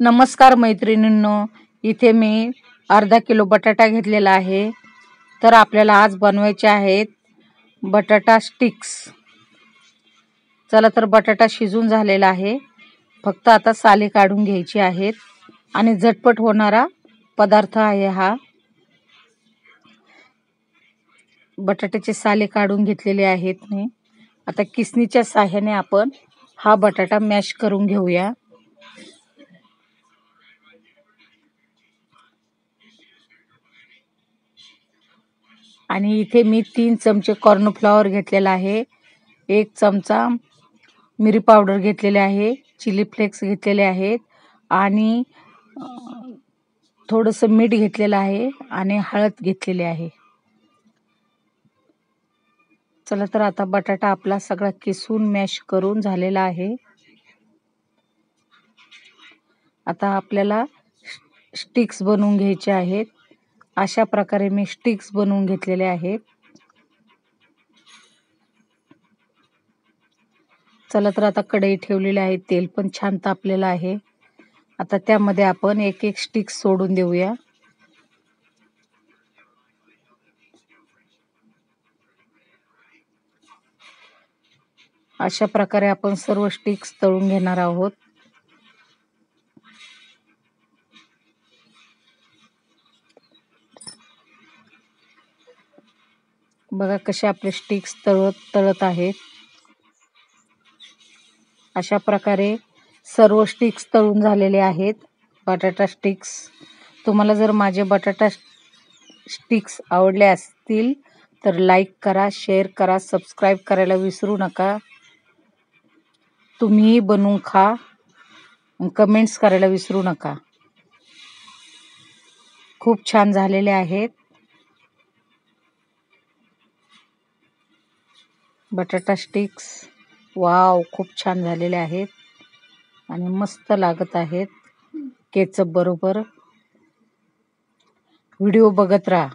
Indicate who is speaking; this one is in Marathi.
Speaker 1: नमस्कार मैत्रिणींनो, इथे मी अर्धा किलो बटाटा घेतलेला आहे। तर आपल्याला आज बनवायचे आहेत बटाटा स्टिक्स। चला तर बटाटा शिजून झालेला आहे, फक्त आता साले काढून घ्यायची आहेत आणि झटपट होणारा पदार्थ आहे हा। बटाट्याचे साले काढून घेतलेले आहेत मी। आता किसणीच्या साहाय्याने आपण हा बटाटा मॅश करून घेऊया। आणि इथे मी 3 चमचे कॉर्नफ्लॉवर घेतलेला आहे, 1 चमचा मिरी पावडर घेतलेले आहे, चिली फ्लेक्स घेतलेले आहेत आणि थोडंसं मीठ घेतलेलं आहे आणि हळद घेतलेली आहे। चला तर आता बटाटा आपला सगळा किसून मॅश करून झालेला आहे। आता आपल्याला स्टिक्स बनवून घ्यायचे आहेत। अशा प्रकारे मी स्टिक्स बनवून घेतलेले आहेत। चला तर आता कढई ठेवलेली आहे, तेल पण छान तापलेलं आहे। आता त्यामध्ये आपण एक एक स्टिक्स सोडून देऊया। अशा प्रकारे आपण सर्व स्टिक्स तळून घेणार आहोत। बघा कसे आपले स्टिक्स तळत आहेत। अशा प्रकारे सर्व स्टिक्स तळून झालेले आहेत, बटाटा स्टिक्स। तुम्हाला जर माझे बटाटा स्टिक्स आवडले असतील तर लाईक करा, शेअर करा, सबस्क्राईब करायला विसरू नका। तुम्ही बनवून खा, कमेंट्स करायला विसरू नका। खूप छान झालेले आहेत बटाटा स्टिक्स। वाव, खूप छान झालेले आहेत आणि मस्त लागत आहेत केचप बरोबर। व्हिडिओ बघत राहा।